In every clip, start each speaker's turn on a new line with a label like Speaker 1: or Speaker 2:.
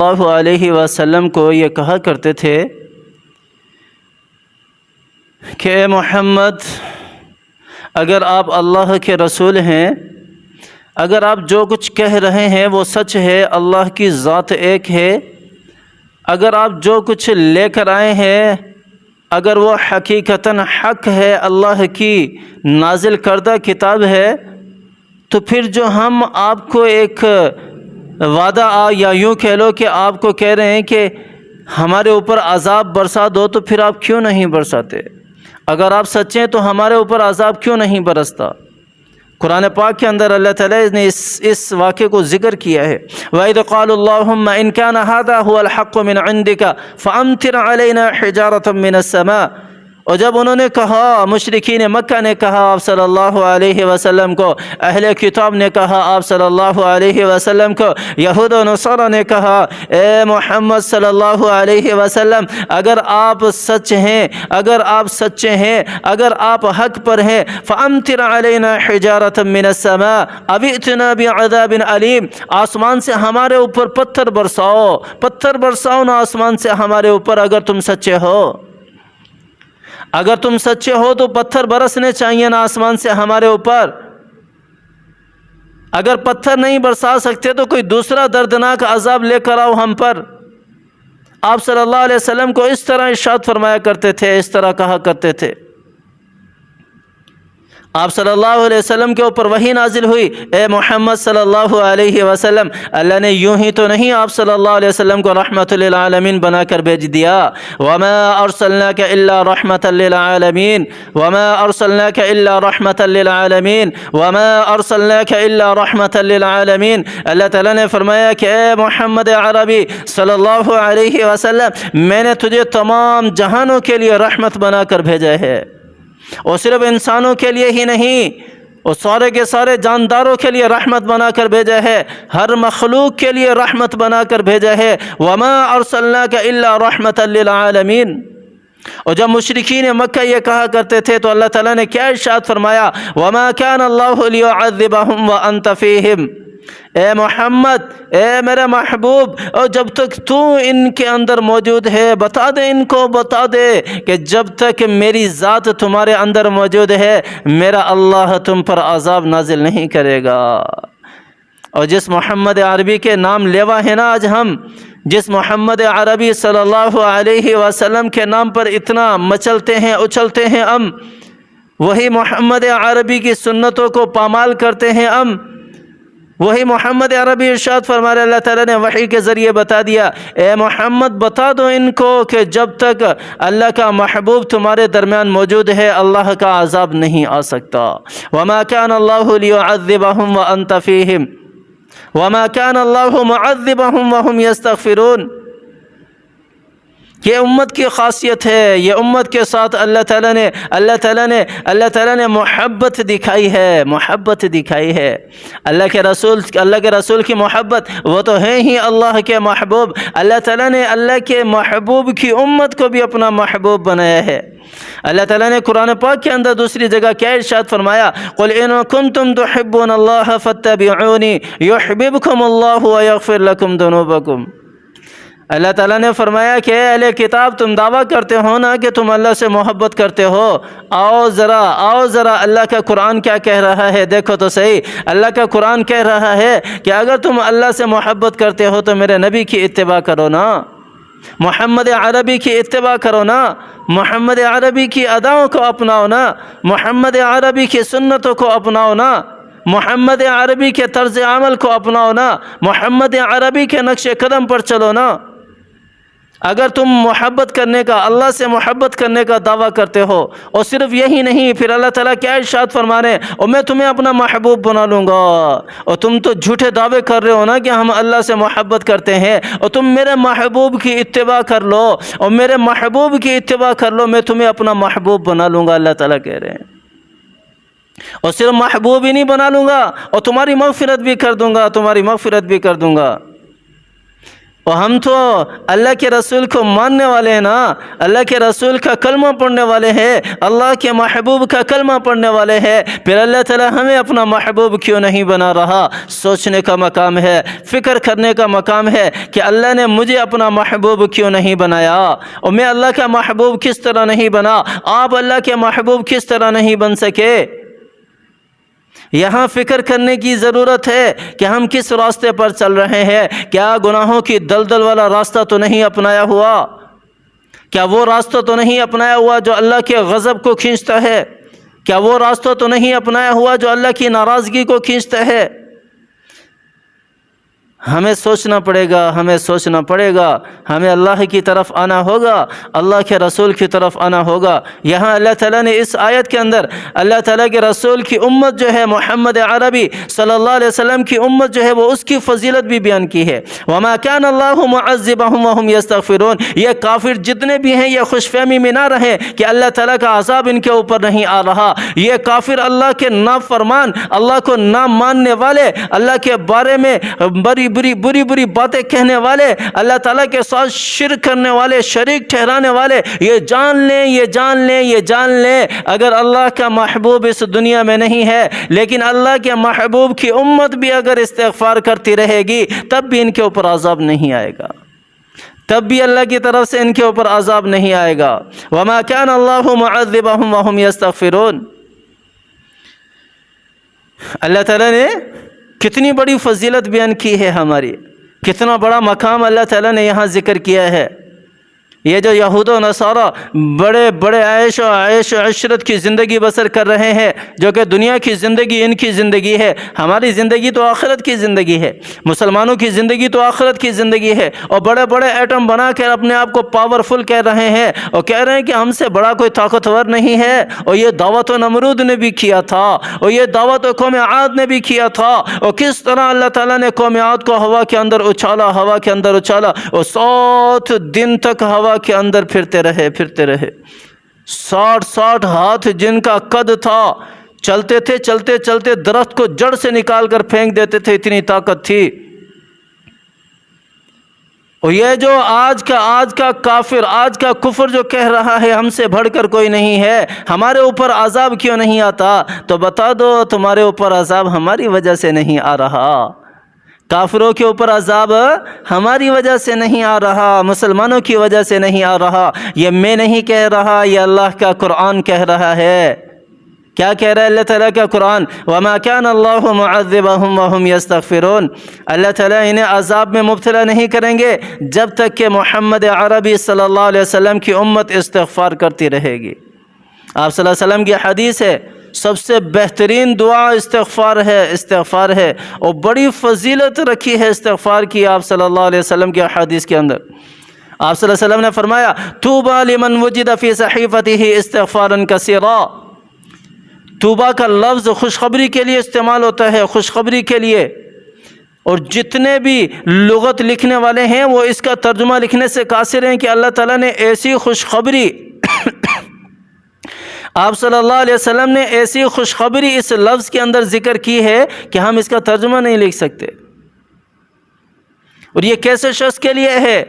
Speaker 1: اللہ علیہ وسلم کو یہ کہا کرتے تھے کہ اے محمد، اگر آپ اللہ کے رسول ہیں، اگر آپ جو کچھ کہہ رہے ہیں وہ سچ ہے، اللہ کی ذات ایک ہے، اگر آپ جو کچھ لے کر آئے ہیں اگر وہ حقیقتاً حق ہے، اللہ کی نازل کردہ کتاب ہے، تو پھر جو ہم آپ کو ایک وعدہ یا یوں کہہ لو کہ آپ کو کہہ رہے ہیں کہ ہمارے اوپر عذاب برسا دو، تو پھر آپ کیوں نہیں برساتے؟ اگر آپ سچے ہیں تو ہمارے اوپر عذاب کیوں نہیں برستا؟ قرآن پاک کے اندر اللہ تعالیٰ نے اس واقعے کو ذکر کیا ہے۔ وَإِذْ قَالُوا اللَّهُمَّ إِنْ كَانَ هَذَا هُوَ الْحَقُّ مِنْ عِنْدِكَ فَأَمْطِرْ عَلَيْنَا حِجَارَةً مِنَ السَّمَاءِ، اور جب انہوں نے کہا، مشرکین مکہ نے کہا آپ صلی اللہ علیہ وسلم کو، اہل کتاب نے کہا آپ صلی اللہ علیہ وسلم کو، یہود و نصارہ نے کہا اے محمد صلی اللہ علیہ وسلم، اگر آپ سچ ہیں، اگر آپ سچے ہیں، اگر آپ حق پر ہیں، فَأَمْطِرْ عَلَيْنَا حِجَارَةً مِنَ السَّمَاءِ أَوْ ائْتِنَا بِعَذَابٍ أَلِيمٍ، آسمان سے ہمارے اوپر پتھر برساؤ، پتھر برساؤ نا آسمان سے ہمارے اوپر، اگر تم سچے ہو۔ اگر تم سچے ہو تو پتھر برسنے چاہیے نا آسمان سے ہمارے اوپر۔ اگر پتھر نہیں برسا سکتے تو کوئی دوسرا دردناک عذاب لے کر آؤ ہم پر۔ آپ صلی اللہ علیہ وسلم کو اس طرح ارشاد فرمایا کرتے تھے، اس طرح کہا کرتے تھے۔ آپ صلی اللہ علیہ وسلم کے اوپر وحی نازل ہوئی، اے محمد صلی اللہ علیہ وسلم، اللہ نے یوں ہی تو نہیں آپ صلی اللہ علیہ وسلم کو رحمت للعالمین بنا کر بھیج دیا۔ وما ارسلناک الا رحمت للعالمین، وما ارسلناک الا رحمت للعالمین، وما ارسلناک الا رحمت للعالمین۔ اللہ تعالیٰ نے فرمایا کہ اے محمد عربی صلی اللہ علیہ وسلم، میں نے تجھے تمام جہانوں کے لیے رحمت بنا کر بھیجا ہے، اور صرف انسانوں کے لیے ہی نہیں، اور سارے کے سارے جانداروں کے لیے رحمت بنا کر بھیجا ہے، ہر مخلوق کے لیے رحمت بنا کر بھیجا ہے۔ وما ارسلناک الا رحمت للعالمین۔ اور جب مشرکین مکہ یہ کہا کرتے تھے تو اللہ تعالیٰ نے کیا ارشاد فرمایا؟ وما كان اللہ لیعذبہم وانت فیہم، اے محمد، اے میرے محبوب، اور جب تک تو ان کے اندر موجود ہے، بتا دے ان کو، بتا دے کہ جب تک میری ذات تمہارے اندر موجود ہے، میرا اللہ تم پر عذاب نازل نہیں کرے گا۔ اور جس محمد عربی کے نام لیوا ہے نا آج ہم، جس محمد عربی صلی اللہ علیہ وسلم کے نام پر اتنا مچلتے ہیں، اچھلتے ہیں ہم، وہی محمد عربی کی سنتوں کو پامال کرتے ہیں ہم، وہی محمد عربی ارشاد فرما رہے، اللہ تعالیٰ نے وحی کے ذریعے بتا دیا، اے محمد بتا دو ان کو کہ جب تک اللہ کا محبوب تمہارے درمیان موجود ہے، اللہ کا عذاب نہیں آ سکتا۔ وما كان اللہ لیعذبہم وانت فیہم، وما كان اللہ معذبہم وہم یستغفرون۔ یہ امت کی خاصیت ہے، یہ امت کے ساتھ اللہ تعالیٰ نے محبت دکھائی ہے، محبت دکھائی ہے۔ اللہ کے رسول کی محبت، وہ تو ہیں ہی اللہ کے محبوب۔ اللہ تعالیٰ نے اللہ کے محبوب کی امت کو بھی اپنا محبوب بنایا ہے۔ اللہ تعالیٰ نے قرآن پاک کے اندر دوسری جگہ کیا ارشاد فرمایا؟ قل ان کنتم تحبون اللہ فاتبعونی یحببکم اللہ ویغفر لکم ذنوبکم۔ اللہ تعالیٰ نے فرمایا کہ اے اہل کتاب، تم دعویٰ کرتے ہو نا کہ تم اللہ سے محبت کرتے ہو، آؤ ذرا اللہ کا قرآن کیا کہہ رہا ہے، دیکھو تو صحیح۔ اللہ کا قرآن کہہ رہا ہے کہ اگر تم اللہ سے محبت کرتے ہو تو میرے نبی کی اتباع کرو نا، محمد عربی کی اتباع کرو نا، محمد عربی کی اداؤں کو اپناؤ نا، محمد عربی کی سنتوں کو اپناؤ نا، محمد عربی کے طرز عمل کو اپناؤ نا، محمد عربی کے نقش قدم پر چلو نا۔ اگر تم محبت کرنے کا، اللہ سے محبت کرنے کا دعویٰ کرتے ہو، اور صرف یہی نہیں، پھر اللہ تعالیٰ کیا ارشاد فرما رہے ہیں؟ اور میں تمہیں اپنا محبوب بنا لوں گا۔ اور تم تو جھوٹے دعوے کر رہے ہو نا کہ ہم اللہ سے محبت کرتے ہیں، اور تم میرے محبوب کی اتباع کر لو، اور میرے محبوب کی اتباع کر لو، میں تمہیں اپنا محبوب بنا لوں گا، اللہ تعالیٰ کہہ رہے ہیں۔ اور صرف محبوب ہی نہیں بنا لوں گا، اور تمہاری مغفرت بھی کر دوں گا، تمہاری مغفرت بھی کر دوں گا۔ اور ہم تو اللہ کے رسول کو ماننے والے ہیں نا، اللہ کے رسول کا کلمہ پڑھنے والے ہیں، اللہ کے محبوب کا کلمہ پڑھنے والے ہیں، پھر اللہ تعالی ہمیں اپنا محبوب کیوں نہیں بنا رہا؟ سوچنے کا مقام ہے، فکر کرنے کا مقام ہے کہ اللہ نے مجھے اپنا محبوب کیوں نہیں بنایا، اور میں اللہ کا محبوب کس طرح نہیں بنا، آپ اللہ کے محبوب کس طرح نہیں بن سکے؟ یہاں فکر کرنے کی ضرورت ہے کہ ہم کس راستے پر چل رہے ہیں۔ کیا گناہوں کی دلدل والا راستہ تو نہیں اپنایا ہوا؟ کیا وہ راستہ تو نہیں اپنایا ہوا جو اللہ کے غضب کو کھینچتا ہے؟ کیا وہ راستہ تو نہیں اپنایا ہوا جو اللہ کی ناراضگی کو کھینچتا ہے؟ ہمیں سوچنا پڑے گا، ہمیں سوچنا پڑے گا، ہمیں اللہ کی طرف آنا ہوگا، اللہ کے رسول کی طرف آنا ہوگا۔ یہاں اللہ تعالیٰ نے اس آیت کے اندر اللہ تعالیٰ کے رسول کی امت جو ہے، محمد عربی صلی اللہ علیہ وسلم کی امت جو ہے، وہ اس کی فضیلت بھی بیان کی ہے۔ وَمَا كَانَ اللَّهُ مُعَذِّبَهُمْ وَهُمْ يَسْتَغْفِرُونَ، یہ کافر جتنے بھی ہیں یہ خوش فہمی میں نہ رہیں کہ اللہ تعالیٰ کا عذاب ان کے اوپر نہیں آ رہا۔ یہ کافر اللہ کے نافرمان، اللہ کو نہ ماننے والے، اللہ کے بارے میں بری باتیں کہنے والے، اللہ تعالیٰ کے ساتھ شرک کرنے والے، شریک ٹھہرانے والے، یہ جان لیں، یہ جان لیں، یہ جان لیں، اگر اللہ کا محبوب اس دنیا میں نہیں ہے، لیکن اللہ کے محبوب کی امت بھی اگر استغفار کرتی رہے گی، تب بھی ان کے اوپر عذاب نہیں آئے گا، تب بھی اللہ کی طرف سے ان کے اوپر عذاب نہیں آئے گا۔ وَمَا كَانَ اللَّهُ مُعَذِّبَهُمْ وَهُمْ يَسْتَغْفِرُونَ۔ اللہ تعالیٰ نے کتنی بڑی فضیلت بیان کی ہے ہماری، کتنا بڑا مقام اللہ تعالیٰ نے یہاں ذکر کیا ہے۔ یہ جو یہود و نصارہ بڑے بڑے عیش و عشرت کی زندگی بسر کر رہے ہیں، جو کہ دنیا کی زندگی ان کی زندگی ہے، ہماری زندگی تو آخرت کی زندگی ہے، مسلمانوں کی زندگی تو آخرت کی زندگی ہے، اور بڑے بڑے ایٹم بنا کر اپنے آپ کو پاورفل کہہ رہے ہیں، اور کہہ رہے ہیں کہ ہم سے بڑا کوئی طاقتور نہیں ہے، اور یہ دعوت و نمرود نے بھی کیا تھا، اور یہ دعوت و قوم عاد نے بھی کیا تھا، اور کس طرح اللہ تعالیٰ نے قوم عاد کو ہوا کے اندر اچھالا، ہوا کے اندر اچھالا، اور 7 دن تک ہوا کے اندر پھرتے رہے 60 ہاتھ جن کا قد تھا، چلتے تھے، چلتے چلتے درخت کو جڑ سے نکال کر پھینک دیتے تھے، اتنی طاقت تھی۔ اور یہ جو آج کا کافر، آج کا کفر جو کہہ رہا ہے ہم سے بڑھ کر کوئی نہیں ہے، ہمارے اوپر عذاب کیوں نہیں آتا، تو بتا دو تمہارے اوپر عذاب ہماری وجہ سے نہیں آ رہا، کافروں کے اوپر عذاب ہماری وجہ سے نہیں آ رہا، مسلمانوں کی وجہ سے نہیں آ رہا۔ یہ میں نہیں کہہ رہا، یہ اللہ کا قرآن کہہ رہا ہے۔ کیا کہہ رہا ہے اللہ تعالیٰ کا قرآن؟ وَمَا كَانَ اللَّهُ مُعَذِّبَهُمْ وَهُمْ يَسْتَغْفِرُونَ۔ اللہ تعالیٰ انہیں عذاب میں مبتلا نہیں کریں گے جب تک کہ محمد عربی صلی اللہ علیہ وسلم کی امت استغفار کرتی رہے گی۔ آپ صلی اللہ علیہ وسلم کی حدیث ہے، سب سے بہترین دعا استغفار ہے، اور بڑی فضیلت رکھی ہے استغفار کی آپ صلی اللہ علیہ وسلم کی حدیث کے اندر۔ آپ صلی اللہ علیہ وسلم نے فرمایا، طوبیٰ لمن وجد فی صحیفته استغفارا کثیرا۔ توبہ کا لفظ خوشخبری کے لیے استعمال ہوتا ہے، خوشخبری کے لیے، اور جتنے بھی لغت لکھنے والے ہیں وہ اس کا ترجمہ لکھنے سے قاصر ہیں کہ اللہ تعالیٰ نے ایسی خوشخبری آپ صلی اللہ علیہ وسلم نے ایسی خوشخبری اس لفظ کے اندر ذکر کی ہے کہ ہم اس کا ترجمہ نہیں لکھ سکتے۔ اور یہ کیسے شخص کے لیے ہے؟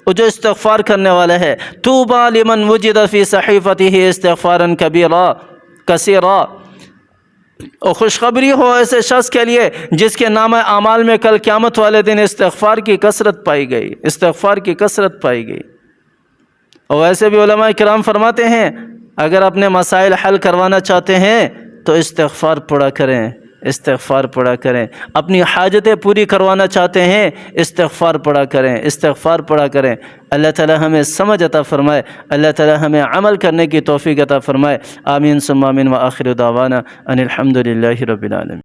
Speaker 1: وہ جو استغفار کرنے والا ہے۔ طوبیٰ لمن وجد فی صحیفته استغفارا کثیرا۔ اور خوشخبری ہو ایسے شخص کے لیے جس کے نامہ اعمال میں کل قیامت والے دن استغفار کی کثرت پائی گئی، استغفار کی کثرت پائی گئی۔ اور ایسے بھی علماء کرام فرماتے ہیں، اگر اپنے مسائل حل کروانا چاہتے ہیں تو استغفار پڑھا کریں، استغفار پڑھا کریں۔ اپنی حاجتیں پوری کروانا چاہتے ہیں، استغفار پڑھا کریں، استغفار پڑھا کریں۔ اللہ تعالی ہمیں سمجھ عطا فرمائے، اللہ تعالی ہمیں عمل کرنے کی توفیق عطا فرمائے۔ آمین ثم آمین، وآخر دعوانا ان الحمد للہ رب العالمین۔